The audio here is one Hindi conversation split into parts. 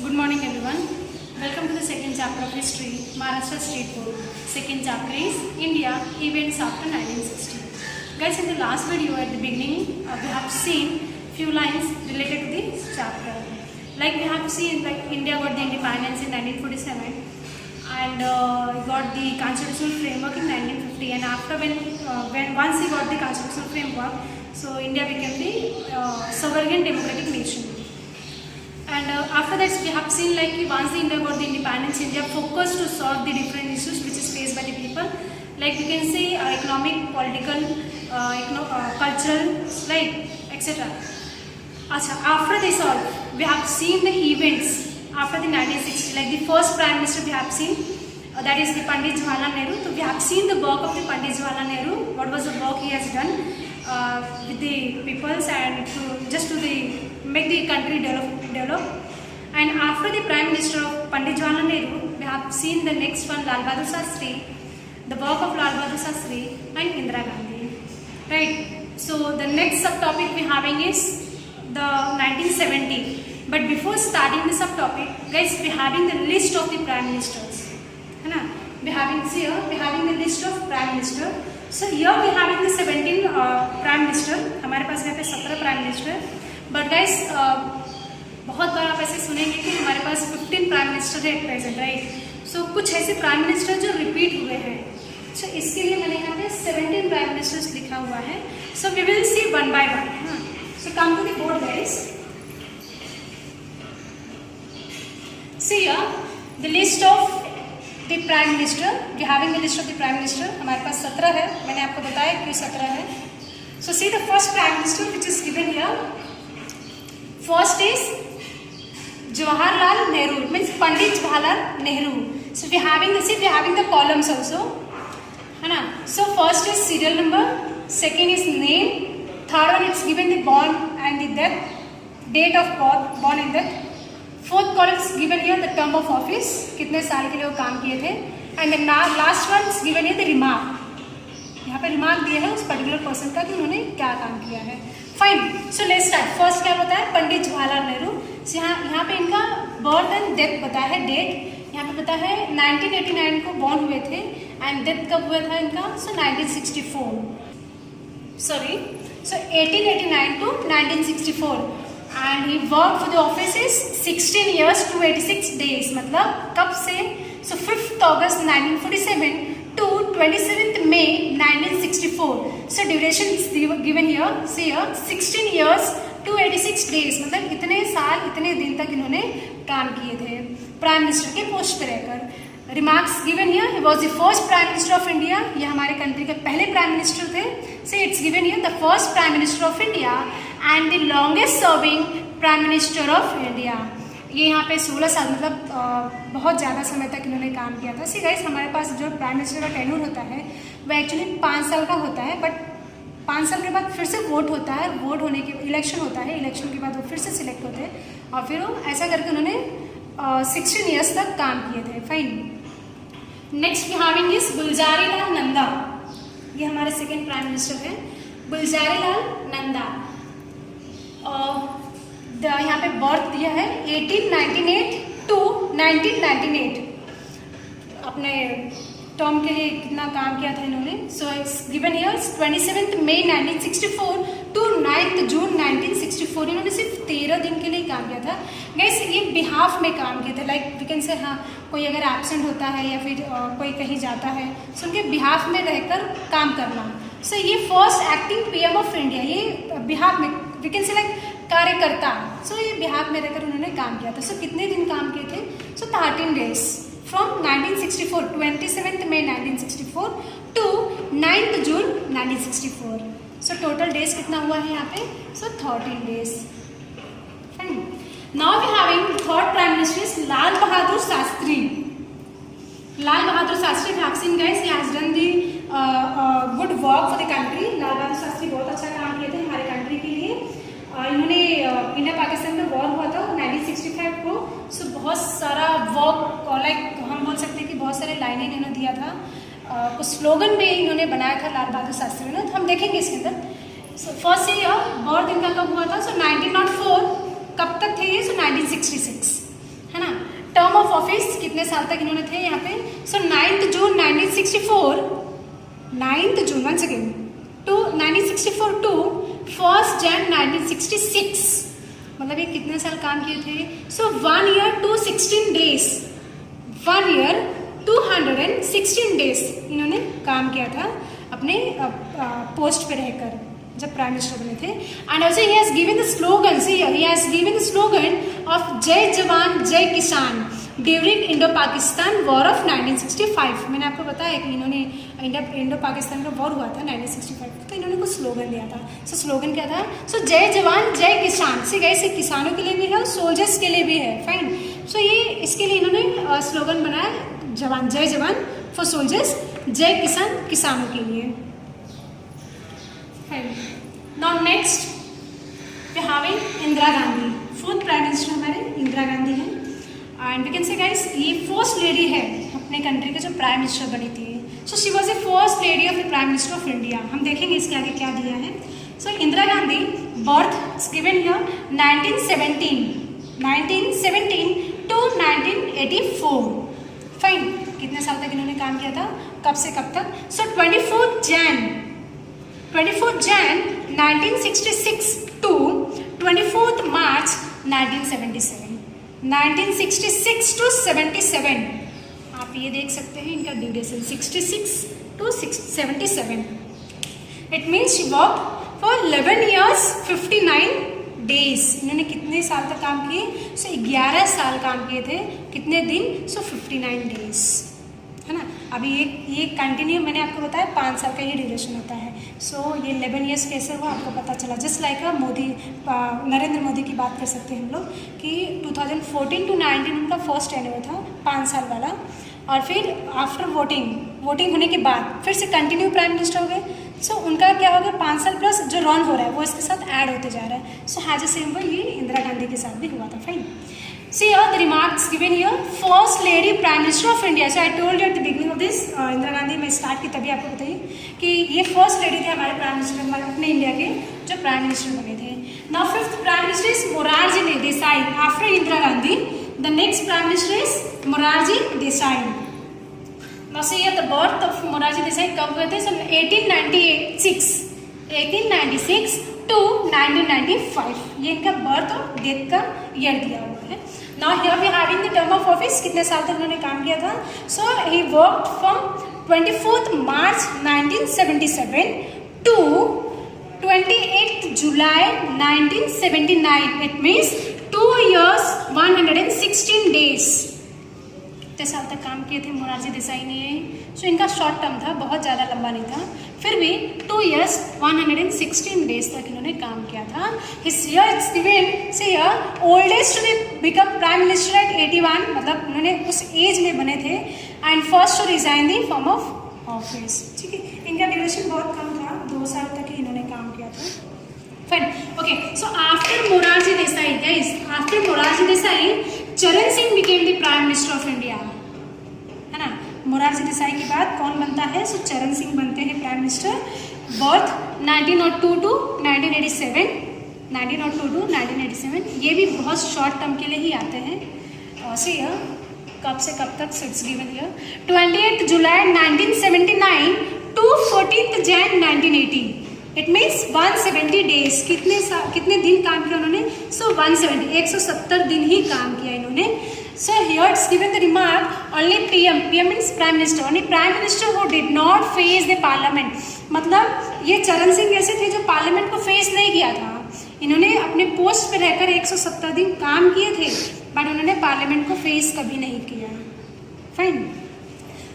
Good morning everyone. Welcome to the second chapter of history, Maharashtra State Board. Second chapter is India Events After 1960. Guys, in the last video at the beginning, we have seen few lines related to this chapter. Like we have seen, like India got the independence in 1947 and got the constitutional framework in 1950. And after when once he got the constitutional framework, so India became the sovereign democratic nation. And after that, we have seen like once India got the independence, India focused to solve the different issues which is faced by the people. Like you can say economic, political, cultural, like etc. After this all, we have seen the events after the 1960, like the first Prime Minister we have seen, that is the Pandit Jawaharlal Nehru. So we have seen the work of the Pandit Jawaharlal Nehru, what was the work he has done with the peoples and to make the country develop. And after the Prime Minister of Pandit Jawaharlal Nehru, we have seen the next one, Lal Bahadur Shastri, the work of Lal Bahadur Shastri and Indira Gandhi. Right. So the next subtopic we having is the 1970. But before starting the subtopic, guys, we having the list of the Prime Ministers. है ना? We having the list of Prime Minister. So here we having the 17 Prime Minister. हमारे पास यहाँ पे 17 Prime Minister. But guys, बहुत बार आप ऐसे सुनेंगे कि हमारे पास 15 प्राइम मिनिस्टर है एट प्रेजेंट, राइट. सो कुछ ऐसे प्राइम मिनिस्टर जो रिपीट हुए हैं. सो इसके लिए मैंने यहाँ पे 17 प्राइम मिनिस्टर्स लिखा हुआ है. So we will see one by one. So come to the board guys. See the list of the prime minister. We having the list of the prime minister. हमारे पास 17 है. मैंने आपको बताया क्यों 17 है. So see the first prime minister which is given here. First is Jawaharlal Nehru, means Pandit Jawaharlal Nehru. So we having the columns also, है ना. So first is serial number, second is name, third one it's given the born and the death, date of birth, born and death. Fourth column is given here the term of office, कितने साल के लिए वो काम किए थे, and the last one is given here the remark. यहाँ पे रिमार्क दिया है उस पर्टिकुलर पर्सन का कि उन्होंने क्या काम किया है. Fine. So let's start. First क्या बताया? पंडित जवाहरलाल नेहरू. यहाँ पे इनका बर्थ एंड डेथ बताया है. डेट यहाँ पे बताया है 1989 को बॉर्न हुए थे एंड डेथ कब हुआ था इनका? So 1964. Sorry. So 1889 to 1964 and he work for the office is 16 years 286 days. मतलब कब से? सो 5th August 1947 to 27th May 1964. So duration is given here. See here 16 years 286 days. मतलब इतने साल इतने दिन तक इन्होंने काम किए थे प्राइम मिनिस्टर के पोस्ट पे रहकर. Remarks given here. He was the first prime minister of India. ये हमारे कंट्री के पहले प्राइम मिनिस्टर थे. सो it's given here the first prime minister of India and the longest serving prime minister of India. ये यहाँ पे 16 साल मतलब बहुत ज़्यादा समय तक इन्होंने काम किया था. सी गाइस, हमारे पास जो प्राइम मिनिस्टर का टेन्यूर होता है वह एक्चुअली 5 साल का होता है. बट 5 साल के बाद फिर से वोट होता है. वोट होने के इलेक्शन होता है. इलेक्शन के बाद वो फिर से सिलेक्ट होते हैं और फिर वो ऐसा करके उन्होंने 16 years तक काम किए थे. Fine. Next we having is Gulzarilal Nanda. ये हमारे सेकेंड प्राइम मिनिस्टर हैं गुलजारीलाल नंदा. यहाँ पे बर्थ दिया है 1898 टू 1998. अपने टर्म के लिए कितना काम किया था इन्होंने. So it's given here 27th May 1964 to 9th June 1964. इन्होंने सिर्फ 13 दिन के लिए काम किया था. गैस, ये बिहाफ में काम किए थे. लाइक वी कैन से हाँ, कोई अगर एब्सेंट होता है या फिर कोई कहीं जाता है सो उनके बिहाफ में रहकर काम करना. सो ये first acting PM of India. ये बिहाफ में वी कैन से लाइक कार्यकर्ता. सो ये बिहार में रहकर उन्होंने काम किया था. सो कितने दिन काम किए थे? So 13 days from 1964 27th May 1964 to 9th June 1964. So total days कितना हुआ है यहाँ पे? So 13 days. Now we having third prime minister is Lal Bahadur Shastri. Lal Bahadur Shastri we have seen guys, he has done the good work for the country. Lal Bahadur Shastri बहुत अच्छा काम किए थे हमारे कंट्री के लिए. इन्होंने इंडिया पाकिस्तान में वॉर हुआ था 1965 को. सो बहुत सारा वर्क, लाइक हम बोल सकते हैं कि बहुत सारे लाइनें इन्होंने दिया था. कुछ स्लोगन भी इन्होंने बनाया था लाल बहादुर शास्त्री ने. तो हम देखेंगे इसके अंदर. सो फर्स्ट ईयर बर्थ इनका कब हुआ था? सो 1904. कब तक थे ये? सो 1966. ऑफ ऑफिस कितने साल तक इन्होंने थे यहाँ पे? सो 9 जून 1964, 9 जून वंस अगेन टू 1964 टू 1 जनवरी 1966, मतलब ये कितने साल काम किए थे? So 1 year 216 days, 1 year 216 days इन्होंने काम किया था अपने पोस्ट पे रहकर जब प्राइम मिनिस्टर बने थे. And also he has given the slogan, see he has given the slogan of जय जवान जय किसान during Indo Pakistan war of 1965. मैंने आपको बताया कि इन्होंने इंडो पाकिस्तान का वॉर हुआ था 1965, तो इन्होंने कुछ स्लोगन दिया था. सो स्लोगन क्या था? सो जय जवान जय किसान. सी गाइस, ये किसानों के लिए भी है और सोल्जर्स के लिए भी है. फाइन. सो ये इसके लिए इन्होंने स्लोगन बनाया, जवान जय जवान फॉर सोल्जर्स, जय किसान किसानों के लिए. Now next we having Indira Gandhi. Fourth prime minister हमारे इंदिरा गांधी हैं. And we can say guys, ये फर्स्ट लेडी है अपने कंट्री के जो प्राइम मिनिस्टर बनी थी. So she was the first lady of the prime minister of India. हम देखेंगे इसके आगे क्या दिया है. सो Indira Gandhi birth given here 1917 to 1984. Fine. कितने साल तक इन्होंने काम किया था, कब से कब तक? सो 24 Jan 1966 to 24 March 1977. 1966 to 77. आप ये देख सकते हैं इनका duration 66 to 77. It means she work for 11 years 59 days. इन्होंने कितने साल तक काम किए? सो 11 साल काम किए थे. कितने दिन? सो 59 days, है ना. अभी ये कंटिन्यू मैंने आपको बताया 5 साल का ये ड्यूरेशन होता है. सो ये 11 years कैसे हुआ आपको पता चला. जस्ट लाइक मोदी, नरेंद्र मोदी की बात कर सकते हैं हम लोग कि 2014 to 19 उनका फर्स्ट टेन्योर था 5 साल वाला, और फिर आफ्टर वोटिंग होने के बाद फिर से कंटिन्यू प्राइम मिनिस्टर हो गए. सो उनका क्या हो गया, 5 साल प्लस जो रन हो रहा है वो इसके साथ ऐड होते जा रहा है. So has a same way ये इंदिरा गांधी के साथ भी हुआ था. Fine. See here the remarks given here, first lady prime minister of India. So I told you at the beginning of this, Indira Gandhi में स्टार्ट की तभी आपको बताइए कि ये फर्स्ट लेडी थे हमारे प्राइम मिनिस्टर, हमारे अपने इंडिया के जो प्राइम मिनिस्टर बने थे. Now fifth prime minister is Morarji Desai. After Indira Gandhi the next prime minister is Morarji Desai. Now see here the birth of Morarji Desai कब हुए थे? 1896 टू 1995. ये इनका बर्थ और डेथ का ईयर दिया हुआ है. Now here we having the term of office, कितने साल तक उन्होंने काम किया था? So he worked from 24th March 1977 to 28th July 1979. It means 2 years 116 days. कितने साल तक काम किए थे मोरारजी देसाई ने? सो इनका शॉर्ट टर्म था, बहुत ज़्यादा लंबा नहीं था. फिर भी 2 years 116 days तक इन्होंने काम किया था. His year is given, say oldest to become prime minister at 81, मतलब उन्होंने उस एज में बने थे. And first to resign the form of office. ठीक है, इनका ड्यूरेशन बहुत कम था, 2 साल तक ही इन्होंने काम किया था. Fine. Okay, so after Morarji Desai guys, after Morarji Desai Charan Singh became the prime minister of India, है ना. मोरारजी देसाई के बाद कौन बनता है? सो चरण सिंह बनते हैं prime minister. Birth 1902 to 1987, 1902 to 1987. ये भी बहुत शॉर्ट टर्म के लिए ही आते हैं. सी कब से कब तक? 6 given year 28 July 1979 to 14th Jan 1980. It means 170 days. कितने दिन काम किया उन्होंने? सो 170 दिन ही काम किया इन्होंने. So here it's given the remark, only PM means prime minister, only prime minister who did not face the parliament. मतलब ये चरण सिंह ऐसे थे जो पार्लियामेंट को फेस नहीं किया था. इन्होंने अपने पोस्ट पे रहकर 170 दिन काम किए थे, बट उन्होंने पार्लियामेंट को फेस कभी नहीं किया. Fine.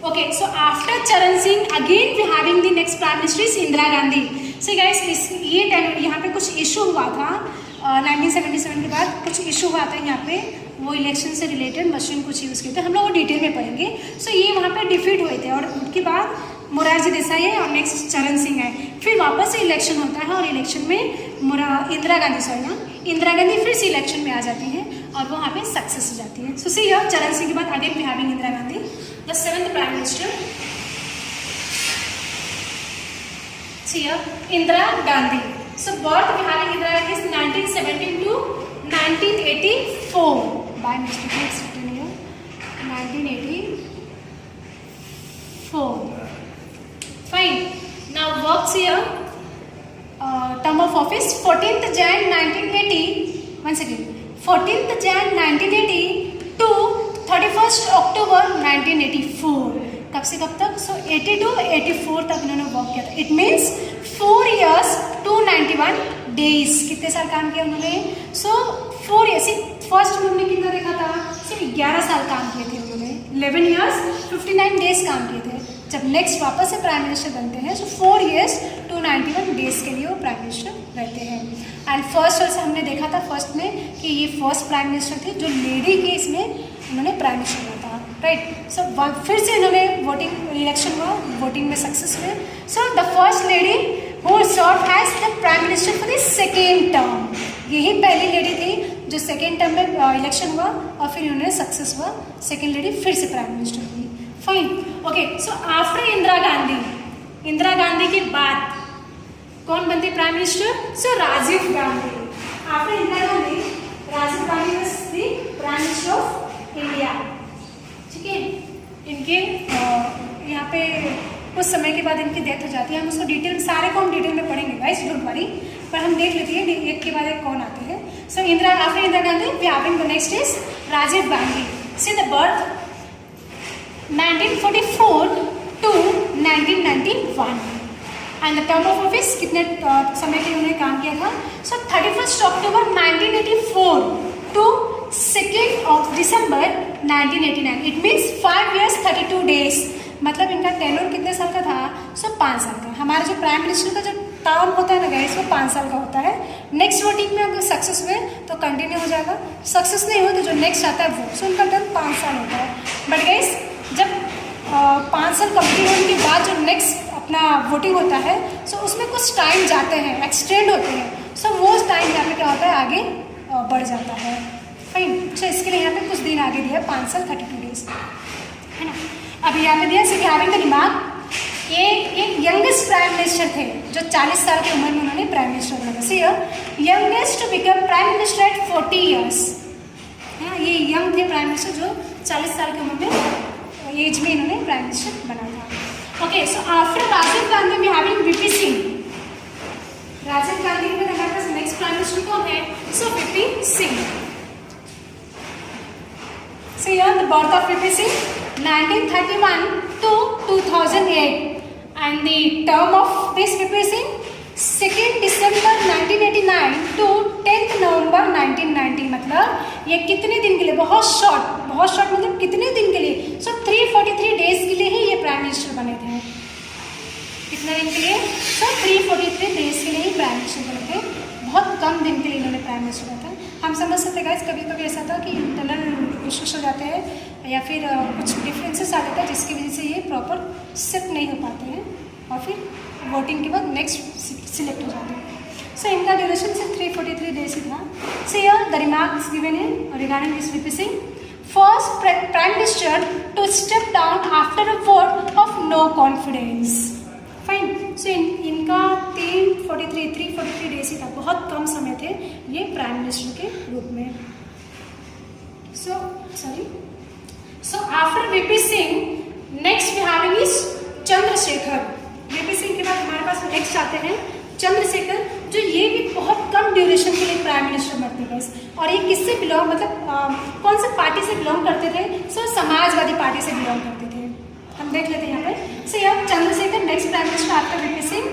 Okay, so after Charan Singh again we having the next prime minister is Indira Gandhi. So guys, ये टाइम यहाँ पे कुछ इशू हुआ था 1977 के बाद. कुछ इशू हुआ था यहाँ पे, वो इलेक्शन से रिलेटेड मशीन कुछ यूज़ किए थे. हम लोग वो डिटेल में पढ़ेंगे. सो ये वहाँ पे डिफीट हुए थे और उसके बाद मोरारजी देसाई है और नेक्स्ट चरण सिंह है. फिर वापस से इलेक्शन होता है और इलेक्शन में इंदिरा गांधी फिर से इलेक्शन में आ जाती हैं और वो वहाँ पे सक्सेस हो जाती है. सो सी हियर चरण सिंह के बाद again we having Indira Gandhi, the 7th prime minister. See here Indira Gandhi. So birth we having Indira Gandhi is 1917 to 1984. By mistake it's written here 1984. Fine. Now works here. Term of office 14th Jan 1980. Once again, 14th Jan 1980 to 31st October 1984. कब से कब तक? सो 80 to 84 तक इन्होंने वर्क किया था. It means 4 years 291 days. कितने साल काम किया उन्होंने? सो 4 years. फर्स्ट उन्होंने कितना देखा था? सिर्फ 11 साल काम किए थे उन्होंने. 11 years 59 days काम किए थे. जब नेक्स्ट वापस से प्राइम मिनिस्टर बनते हैं सो 4 years 291 days के लिए वो प्राइम मिनिस्टर रहते हैं. एंड फर्स्ट से हमने देखा था फर्स्ट में कि ये फर्स्ट प्राइम मिनिस्टर थे जो लेडी के इसमें उन्होंने प्राइम मिनिस्टर बना था. राइट. सो फिर से इन्होंने वोटिंग इलेक्शन हुआ, वोटिंग में सक्सेस हुए. So the first lady who serve as the prime minister for the second term. यही पहली लेडी थी जो सेकेंड टर्म में इलेक्शन हुआ और फिर उन्होंने सक्सेस हुआ. सेकेंड लेडी फिर से प्राइम मिनिस्टर हुई. Fine. Okay. So after Indira Gandhi के बाद कौन बनती prime minister? So Rajiv Gandhi. After Indira Gandhi Rajiv Gandhi was the prime minister of India. ठीक है. इनके यहाँ पे कुछ समय के बाद इनकी डेथ हो जाती है. हम उसको डिटेल सारे को हम डिटेल में पढ़ेंगे गाइस, डोंट वरी. पर हम देख लेते हैं एक के बाद एक कौन आते हैं. So after Indira Gandhi we having the next is Rajiv Gandhi. See the birth 1944 to 1991 and the term of office कितने समय के उन्होंने काम किया था? So 31st October 1984 to 2nd of December 1989. It means 5 years 32 days. मतलब इनका टेन्योर कितने साल का था? सो 5 साल का. हमारा जो प्राइम मिनिस्टर का जो टर्म होता है ना गाइस वो 5 साल का होता है. नेक्स्ट वोटिंग में अगर सक्सेस हुए तो कंटिन्यू हो जाएगा, सक्सेस नहीं हुआ तो जो नेक्स्ट आता है वो. सो उनका टर्म 5 साल होता है. बट गाइस जब 5 साल कंप्लीट होने के बाद जो नेक्स्ट अपना वोटिंग होता है सो उसमें कुछ टाइम जाते हैं, एक्सटेंड होते हैं. सो वो टाइम यहाँ पे क्या होता है आगे बढ़ जाता है. फाइन. सो इसके लिए यहाँ पे कुछ दिन आगे दिया 5 साल 32 days है ना. अभी यहाँ पे दिया सिर्फ हैविंग द दिमाग. ये यंगेस्ट प्राइम मिनिस्टर थे जो 40 साल की उम्र में उन्होंने प्राइम मिनिस्टर बना था. See youngest to become prime minister at 40 years. ये यंग थे प्राइम मिनिस्टर जो 40 साल की उम्र में एज में इन्होंने प्राइम मिनिस्टर बना था. Okay. So after Rajiv Gandhi we having VP Singh. Rajiv Gandhi के बाद हमारे पास नेक्स्ट प्राइम मिनिस्टर कौन है? So VP Singh. So the birth of VP Singh 1931 to 2008 and the term of this VP Singh 2nd December 1989 to 10th November 1990. मतलब ये कितने दिन के लिए? बहुत शॉर्ट मतलब कितने दिन के लिए? सो 343 days के लिए ही ये प्राइम मिनिस्टर बने थे. कितने दिन के लिए? सो 343 days के लिए ही प्राइम मिनिस्टर बने थे. बहुत कम दिन के लिए इन्होंने प्राइम मिनिस्टर बना था. हम समझ सकते हैं गाइस कभी कभी ऐसा था कि इंटरनल इश्यूज हो जाते हैं या फिर कुछ डिफरेंसेस आ जाता है जिसकी वजह से ये प्रॉपर सेट नहीं हो पाते हैं और फिर वोटिंग के बाद नेक्स्ट सिलेक्ट हो जाते हैं. सो इनका ड्यूरेशन सिर्फ 343 days ही था. सो द रिमार्क्स गिवन है regarding this VP Singh. First prime minister to step down after a vote of no confidence. Fine. So इनका 343 days ही था. बहुत कम समय थे ये प्राइम मिनिस्टर के रूप में. So after VP Singh next we having is Chandrashekhar. VP Singh के बाद हमारे पास नेक्स्ट आते हैं चंद्रशेखर जो ये भी बहुत कम ड्यूरेशन के लिए प्राइम मिनिस्टर बनते थे. और ये किससे बिलोंग मतलब कौन सा पार्टी से बिलोंग करते थे? सो समाजवादी पार्टी से बिलोंग करते थे. हम देख लेते हैं यहाँ पे. सो यहाँ Chandrashekhar next prime minister after VP Singh.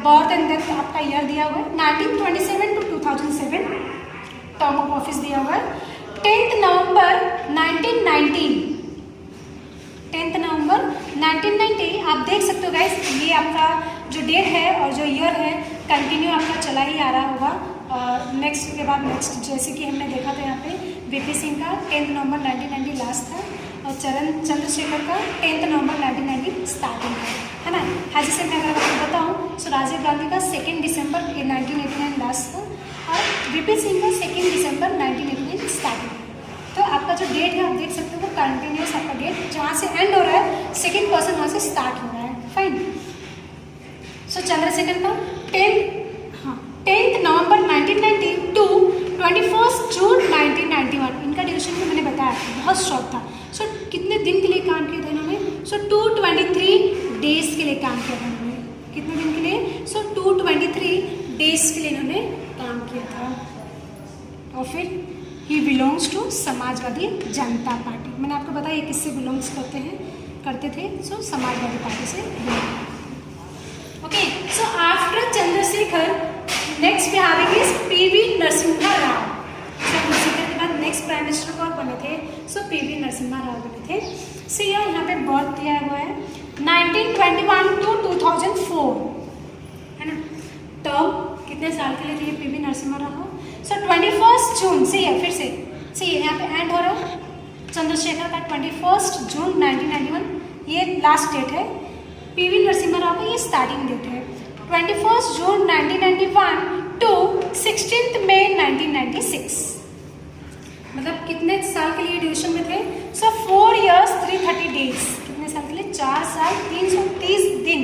Birth and death आपका ईयर दिया हुआ है 1927 to 2007. टर्म ऑफ ऑफिस दिया हुआ है 10th November 1990. 10th November 1990. आप देख सकते हो गाइस ये आपका जो डेट है और जो ईयर है कंटिन्यू आपका चला ही आ रहा होगा. नेक्स्ट के बाद नेक्स्ट जैसे कि हमने देखा था यहाँ पे वीपी सिंह का 10th November 1990 लास्ट था और चंद्रशेखर का 10th November 1990 स्टार्टिंग है ना. जैसे मैं अगर आपको बताऊँ सो राजीव गांधी का 2nd December 1989 लास्ट था और वीपी सिंह का 2nd December 1989 स्टार्टिंग. तो आपका जो डेट है आप देख सकते हो वो कंटिन्यूस आपका डेट जहाँ से एंड हो रहा है सेकेंड पर्सन वहाँ से स्टार्ट हो रहा है. फाइन. सो चंद्रशेखर का 10th November 1990 to 21st June 1991. इनका ड्यूरेशन भी मैंने बताया बहुत शॉर्ट था. सो लिए काम किया था इन्होंने? कितने दिन के लिए? सो 223 डेज के लिए इन्होंने काम किया था। और फिर he belongs to Samajwadi Janata party. मैंने आपको बताया ये किससे बिलोंग्स करते थे? सो समाजवादी पार्टी से। Okay, so after Chandrashekhar next we having is PV Narasimha Rao. Chandrashekhar के बाद नेक्स्ट प्राइम मिनिस्टर कौन बने थे? सो पीवी नरसिम्हा राव बने थे। सो यहाँ पे बर्थ दिया हुआ है 1921 टू 2004, है ना। टर्म कितने साल के लिए थी ये पीवी नरसिम्हा राव? सो 21 जून से फिर से यहाँ पे एंड हो रहा है चंद्रशेखर का 21 जून 1991 ये लास्ट डेट है। पीवी नरसिम्हा राव का ये स्टार्टिंग डेट है 21 जून 1991 टू 16 मई 1996। मतलब कितने साल के लिए ड्यूरेशन में थे? सो 4 years 330 days। कितने साल के लिए? 4 साल 330 दिन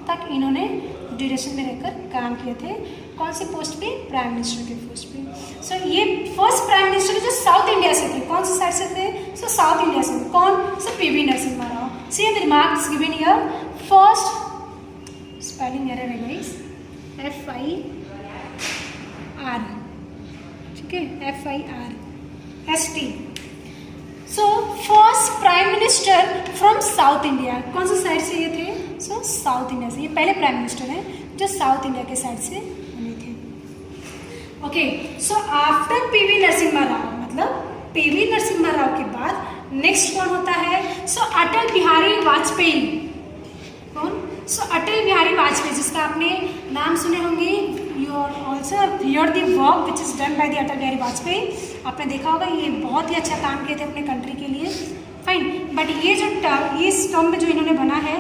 तक इन्होंने ड्यूरेशन में रहकर काम किए थे। कौन से पोस्ट पे? प्राइम मिनिस्टर के पोस्ट पे। सो ये फर्स्ट प्राइम मिनिस्टर जो साउथ इंडिया से थे। कौन से साइड से थे? सो साउथ इंडिया से। कौन? So PV Narasimha Rao. See the remarks given here. First spelling error है गाइस, FIR, ठीक है, FIRST। So first prime minister from South India. कौन से साइड से ये थे? सो साउथ इंडिया से। ये पहले प्राइम मिनिस्टर हैं जो साउथ इंडिया के साइड से बने थे। Okay, so after PV Narasimha Rao, मतलब पीवी नरसिम्हा राव के बाद नेक्स्ट कौन होता है? सो अटल बिहारी वाजपेयी। कौन? सो अटल बिहारी वाजपेयी, जिसका आपने नाम सुने होंगे। You are also hear the work which is done by the Atal Bihari Vajpayee. आपने देखा होगा ये बहुत ही अच्छा काम किए थे अपने कंट्री के लिए। फाइन, बट ये जो इस टर्म में जो इन्होंने बना है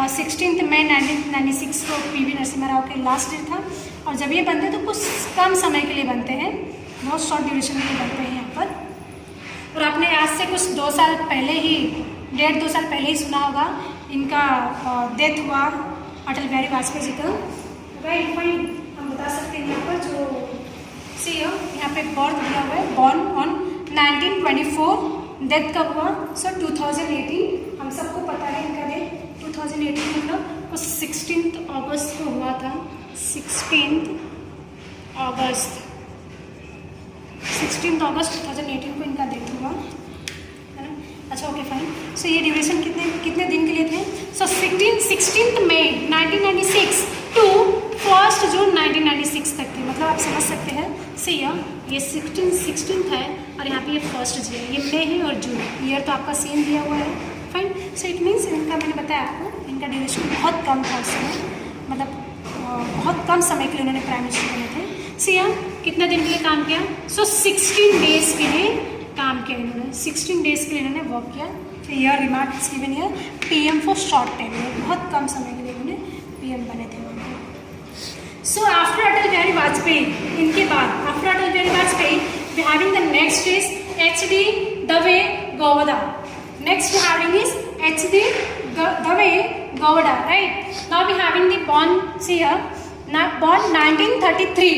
16 मई 1996 को पीवी नरसिम्हा राव के लास्ट डेट था। और जब ये बनते तो कुछ कम समय के लिए बनते हैं, बहुत शॉर्ट ड्यूरेशन के लिए बनते हैं यहाँ पर। और आपने आज से कुछ 2 साल पहले ही, 1.5-2 साल पहले ही सुना होगा इनका डेथ हुआ अटल बिहारी वाजपेयी जी का। राइट, फाइन, हम बता सकते हैं यहाँ पर जो सी यहाँ पे बर्थ दिया हुआ है, बॉर्न ऑन 1924। डेथ कब हुआ? सो 2018। हम सबको पता है इनका डेट 2018 मतलब 16 अगस्त को हुआ था। 16 अगस्त 2018 को इनका डेथ हुआ, है ना। अच्छा, ओके, फाइन। सो ये ड्यूरेशन कितने दिन के लिए थे? सो 16 मई 1996 टू 1 जून 1996 तक थे। मतलब आप समझ सकते हैं सी ये 16 है और यहाँ पे ये 1 जी है, ये मई है और जून। ईयर तो आपका सेम दिया हुआ है। फाइन, सो इट मीन्स इनका, मैंने बताया आपको, इनका ड्यूरेशन बहुत कम था उस समय। मतलब बहुत कम समय के लिए उन्होंने प्राइम मिनिस्टर बने थे। सी कितने दिन के लिए काम किया? सो 16 डेज के लिए काम किया इन्होंने। 16 डेज के लिए इन्होंने वर्क किया। फिर year remarks given here, PM for short time, बहुत कम समय के लिए इन्होंने PM बने थे। सो आफ्टर अटल बिहारी वाजपेयी, इनके बाद after Atal Bihari Vajpayee we having the next is HD Deve Gowda. Next we having is HD Deve Gowda, right. Now we having the born here, born 1933।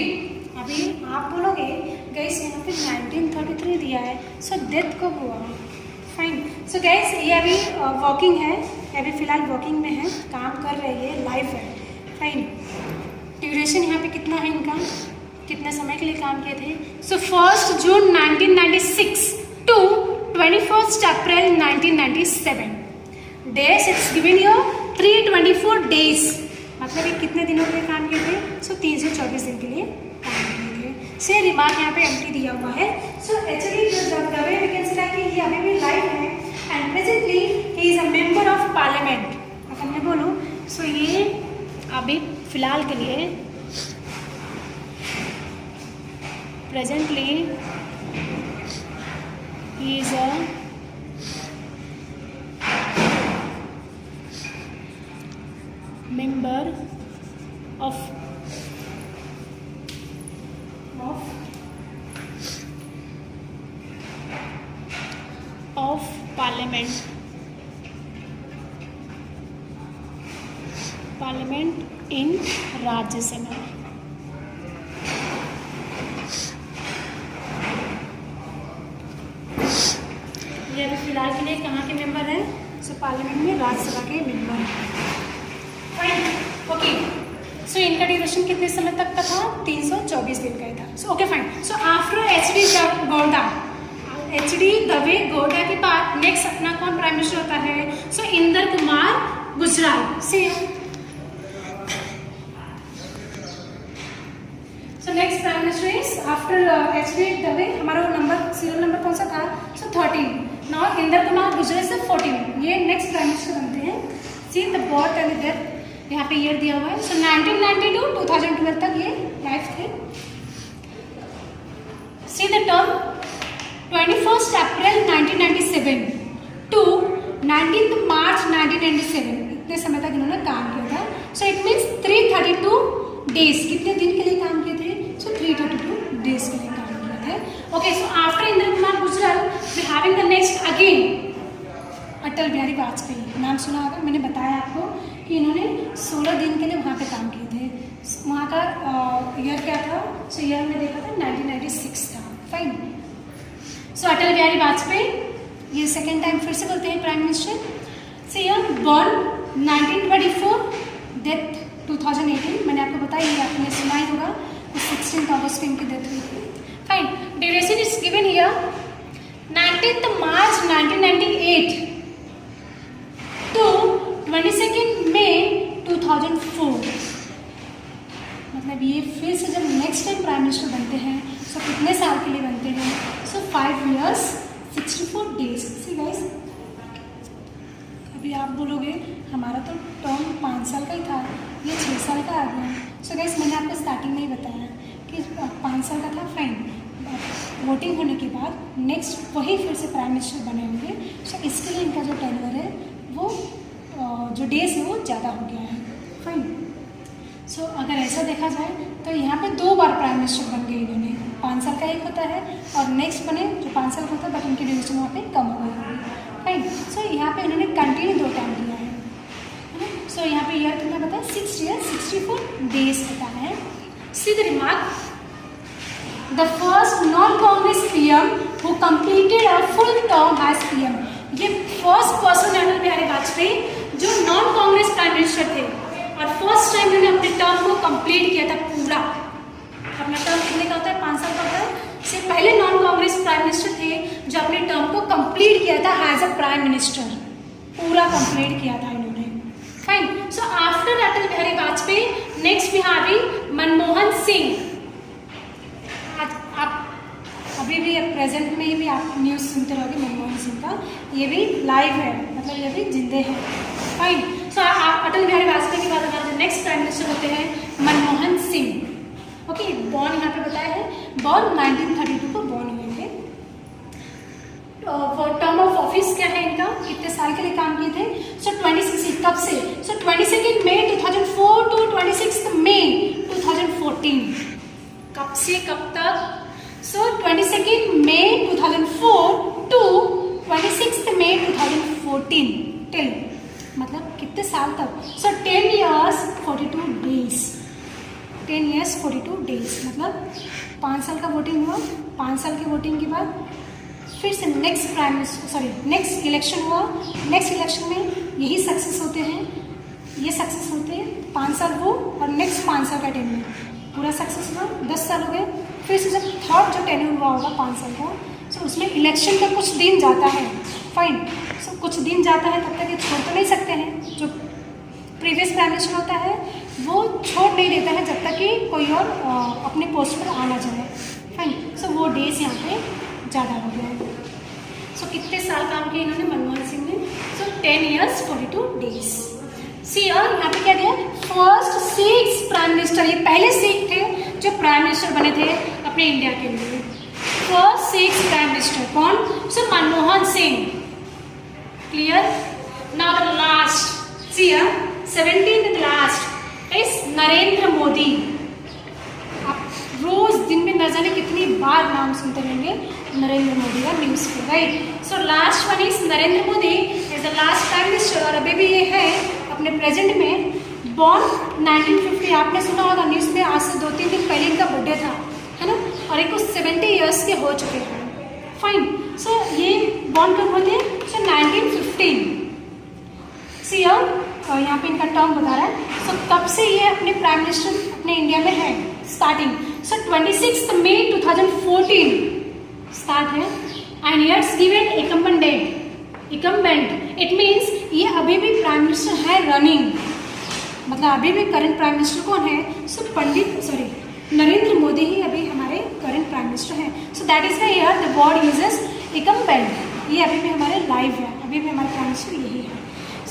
अभी आप बोलोगे गाइस यहाँ पे 1933 दिया है, सो डेथ कब हुआ? फाइन, सो गाइस ये अभी वर्किंग है, अभी फिलहाल वर्किंग में है, काम कर रही है, लाइव है। फाइन, ड्यूरेशन यहाँ पे कितना है इनका, कितने समय के लिए काम किए थे? So 1 June 1996 to 21 April 1997। Days it's given your 324 days. मतलब ये कितने दिनों के लिए काम किए थे? सो 324 दिन के लिए काम किए थे। से रिमार्क यहाँ पे एम्प्टी दिया हुआ है। सो एक्चुअली दवे वी कैन से कि ये अभी भी लाइव है and presently he is a member of parliament. अगर मैं बोलूँ सो ये अभी फिलहाल के लिए presently he is a member of parliament in Rajya Sabha. ये अभी फिलहाल के लिए कहाँ के मेंबर हैं? सो पार्लियामेंट में राज्यसभा के मेंबर हैं। ओके, सो इनका ड्यूरेशन कितने समय तक का था? 324 दिन का ही था. So okay fine. So after HD. Gowda, HD. Deve Gowda के बाद नेक्स्ट अपना कौन प्राइम मिनिस्टर होता है? So Inder Kumar Gujral. See so next prime minister is after HD. Deve. हमारा नंबर सीरियल नंबर कौन सा था? सो 13. नाउ इंदर कुमार गुजराल से 14. ये नेक्स्ट प्राइम मिनिस्टर बनते हैं. See the birth and death यहाँ पे ईयर दिया हुआ है. सो 1992 2012 तक ये लाइफ थे. See the term 21 April 1997 to 19 March 1997. इतने समय तक इन्होंने काम किया था. सो इट मीन्स 332 डेज. कितने दिन के लिए काम किए थे? सो 332 डेज के लिए काम किए थे. Okay, so after Inder Kumar Gujral we having the next again Atal Bihari Vajpayee. नाम सुना होगा, मैंने बताया आपको कि इन्होंने 16 दिन के लिए वहाँ पे काम किए थे. वहाँ का ईयर क्या था? सो ईयर में देखा था 1996 था. फाइन. सो अटल बिहारी वाजपेयी ये सेकेंड टाइम फिर से बोलते हैं प्राइम मिनिस्टर. सो ईयर बॉर्न 1924, डेथ 2018. मैंने आपको बताया, ये आपने सुना ही होगा, 16 अगस्त को इनकी डेथ हुई थी. Fine. Duration is given here 19 March 1998 to 22 May 2004. मतलब ये फिर से जब नेक्स्ट टाइम प्राइम मिनिस्टर बनते हैं तो कितने साल के लिए बनते हैं? सो 5 years 64 days. सी गाइस, अभी आप बोलोगे हमारा तो टर्म 5 साल का ही था, ये 6 साल का आ गया. सो गाइस, मैंने आपको स्टार्टिंग में ही बताया कि 5 साल का था. फाइन. वोटिंग होने के बाद नेक्स्ट वही फिर से प्राइम मिनिस्टर बने होंगे. सो इसके लिए इनका जो टेन्योर है वो जो डेज है वो ज़्यादा हो गया है. फाइन. सो अगर ऐसा देखा जाए तो यहाँ पे 2 बार प्राइम मिनिस्टर बन गए इन्होंने. 5 साल का एक होता है और नेक्स्ट बने जो 5 साल का होता है, बट उनकी ड्यूरेशन वहाँ पे कम हो गई. फाइन. सो यहाँ पे इन्होंने कंटिन्यू 2 टाइम दिया है. सो यहाँ पे ईयर कितना बताया? 6 years 64 days होता है. See the remark, the first non Congress PM who completed a full term as PM. ये फर्स्ट पर्सन अटल बिहारी वाजपेयी जो नॉन कांग्रेस प्राइम मिनिस्टर थे और फर्स्ट टाइम उन्होंने अपने टर्म को कंप्लीट किया था पूरा. अपना टर्म कितने का होता है? 5 साल का होता है. से पहले नॉन कांग्रेस प्राइम मिनिस्टर थे जो अपने टर्म को कंप्लीट किया था एज अ प्राइम मिनिस्टर. पूरा कंप्लीट किया था इन्होंने. Fine. So after Atal Bihari Vajpayee next we having Manmohan Singh. आप अभी भी प्रेजेंट में भी आप न्यूज़ सुनते रहोगे मनमोहन सिंह का. ये भी लाइव है, मतलब ये भी जिंदे हैं. फाइन. सो अटल बिहारी वाजपेयी के बाद हमारे नेक्स्ट प्राइम मिनिस्टर होते हैं मनमोहन सिंह. ओके, बॉर्न यहाँ पे बताया है, बॉर्न 1932 को बॉर्न हुए थे. टर्म ऑफ ऑफिस क्या है इनका? कितने साल के लिए काम किए थे? सो 26. कब से? सो 22 मई 2004 टू 26 मई 2014. कब से कब तक? सो 22 मई 2004 टू 26 मई 2014 टिल, मतलब कितने साल तक? सो 10 years 42 days. 10 years 42 days मतलब 5 साल का वोटिंग हुआ. 5 साल की वोटिंग के बाद फिर से next prime minister, sorry next election हुआ. नेक्स्ट इलेक्शन में यही सक्सेस होते हैं, ये सक्सेस होते हैं. 5 साल वो और नेक्स्ट 5 साल का टेन्योर पूरा सक्सेस हुआ. 10 साल हो गए. फिर से जब थर्ड जो टेन्योर हुआ होगा 5 साल का, सो उसमें इलेक्शन का कुछ दिन जाता है. फाइन. सो कुछ दिन जाता है, तब तक ये छोड़ तो नहीं सकते हैं. जो प्रीवियस प्राइम मिनिस्टर होता है वो छोड़ नहीं देता है जब तक कि कोई और अपने पोस्ट पर आना चाहे. फाइन. सो वो डेज यहाँ पे ज़्यादा हो गया. सो कितने साल काम किए इन्होंने मनमोहन सिंह ने? सो 10 years 42 days. सी और यहाँ पे क्या दिया? First 6 prime minister. ये पहले 6 थे जो प्राइम मिनिस्टर बने थे अपने इंडिया के लिए. फर्स्ट 6 प्राइम मिनिस्टर कौन? So Manmohan Singh. Clear? Now the last, see 17th last is Narendra Modi. आप रोज दिन में न जाने कितनी बार नाम सुनते रहेंगे नरेंद्र मोदी का न्यूज़ पे, right? So last one is Narendra Modi is the last prime minister और अभी भी ये है अपने प्रेजेंट में. बॉर्न 1950. आपने सुना होगा न्यूज़ में, आज से 2-3 दिन पहले इनका बर्थडे था, है ना? और एक 70 years के हो चुके हैं. फाइन. सो ये बॉर्न कब हुए थे? सो 1915. सी यहाँ पे इनका टर्म बता रहा है। सो कब से ये अपने प्राइम मिनिस्टर अपने इंडिया में है स्टार्टिंग, सो 26 मई 2014 स्टार्ट है। And it's given incumbent, it means ये अभी भी प्राइम मिनिस्टर है रनिंग, मतलब अभी भी करंट प्राइम मिनिस्टर कौन है, सो नरेंद्र मोदी ही अभी हमारे करंट प्राइम मिनिस्टर हैं। So that is here the word uses incumbent, ये अभी भी हमारे लाइव है, अभी भी हमारे प्राइम मिनिस्टर यही है।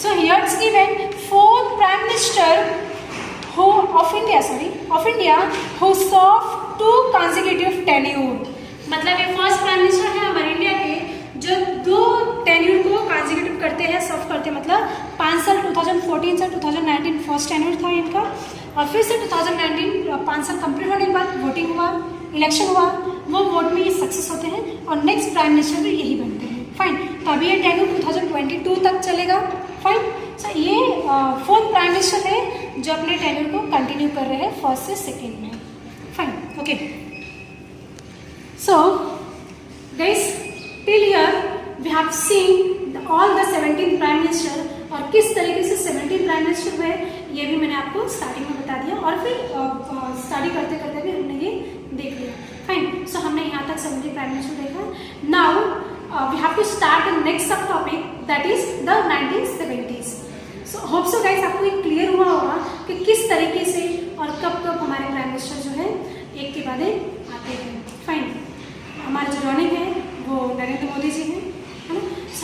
So here it's given 4th prime minister of India who serve 2 consecutive tenure, मतलब ये फर्स्ट प्राइम मिनिस्टर है हमारे इंडिया के जो 2 टेन्यूर को कंसेक्यूटिव करते हैं, सर्व करते हैं, मतलब 5 साल 2014 से 2019 फर्स्ट टेन्यूर था इनका, और फिर से 2019 5 साल कंप्लीट होने के बाद वोटिंग हुआ, इलेक्शन हुआ, वो वोट में ये सक्सेस होते हैं और नेक्स्ट प्राइम मिनिस्टर भी यही बनते हैं। फाइन, तो अभी ये टेन्यूर 2022 तक चलेगा। फाइन, सो ये 4th प्राइम मिनिस्टर है जो अपने टेन्यूर को कंटिन्यू कर रहे हैं फर्स्ट से सेकेंड में। Fine, okay. So guys, till here we have seen all the 17 prime minister, और किस तरीके से 17 प्राइम मिनिस्टर हुए ये भी मैंने आपको स्टार्टिंग में बता दिया, और फिर स्टडी करते करते भी हमने ये देख लिया। फाइन, सो हमने यहाँ तक 17 प्राइम मिनिस्टर देखा। Now we have to start the next sub topic that is the 1970s। So hope so guys आपको ये क्लियर हुआ होगा कि किस तरीके से और कब कब हमारे प्राइम मिनिस्टर जो है एक के बाद एक आते हैं। फाइन, हमारे जो रनिंग है वो नरेंद्र मोदी जी हैं, है ना।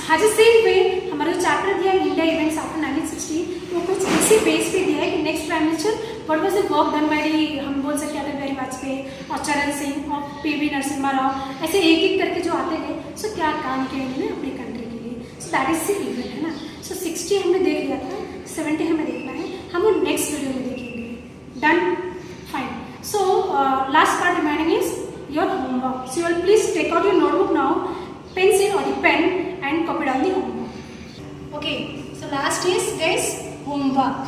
हाजी सेम वे हमारा जो चैप्टर दिया है इंडिया इवेंट्स आफ्टर 1960, वो कुछ इसी बेस पे दिया है कि next prime minister what was the work done by, हम बोल सकते हैं अटल बिहारी वाजपेयी और चरण सिंह और पीवी नरसिम्हा राव, ऐसे एक एक करके जो आते गए, सो क्या काम किया इन्होंने अपनी कंट्री के लिए। सो दैट इज द इवेंट, है ना। सो 60 हमने देख लिया था, 70 हमें देखना है, हम वो नेक्स्ट वीडियो में देखेंगे। Done, fine. So last part remaining is your homework. So you will please take out your notebook now, pencil or the pen, and copy down the homework. Okay, so last is guys homework.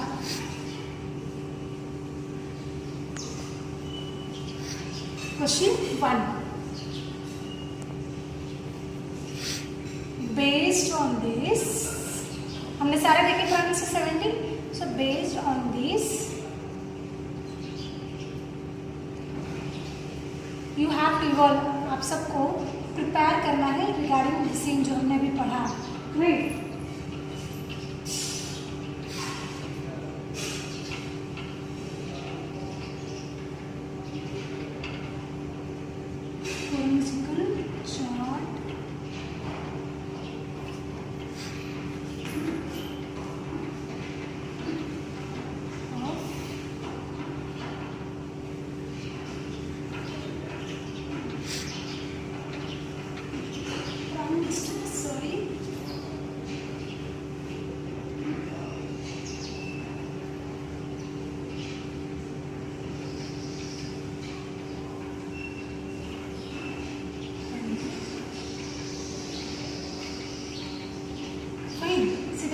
Question 1. Based on this, हमने सारे देखे prime minister 17. So based on this you have to evolve, आप सबको प्रिपेयर करना है रिगार्डिंग द सेम जो हमने अभी पढ़ा। राइट,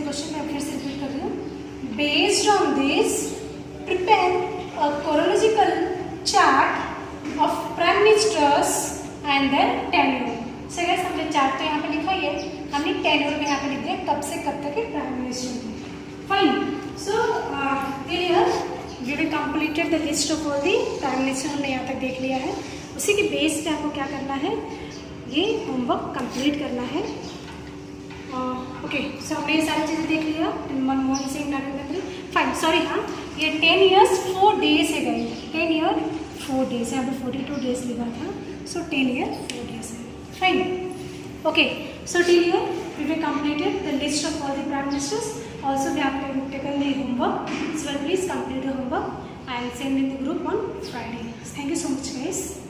क्वेश्चन मैं फिर से रिपीट कर रही हूँ। Based on this prepare a chronological chart of prime ministers and their tenure. So guys हमने चार्ट तो यहाँ पे लिखा ही है, हमने टेन्योर भी यहाँ पे लिख दिया कब से कब तक के प्राइम मिनिस्टर थे। Fine, so clear, we will completed the list of all the prime minister, हमने यहाँ तक देख लिया है। उसी के बेस पे आपको क्या करना है, ये होमवर्क कंप्लीट करना है। ओके, सो हमने ये सारी चीज़ें देख लिया। मनमोहन सिंह, नरेंद्र, फाइन, सॉरी, हाँ ये 10 years 4 days है गई, 10 year 4 days, यहाँ पे 42 days लिखा था, सो 10 year 4 days है। Fine, okay, so till here we will completed the list of all the prime ministers, also we have taken the homework, so please complete the homework and send in the group on Friday. Thank you so much guys.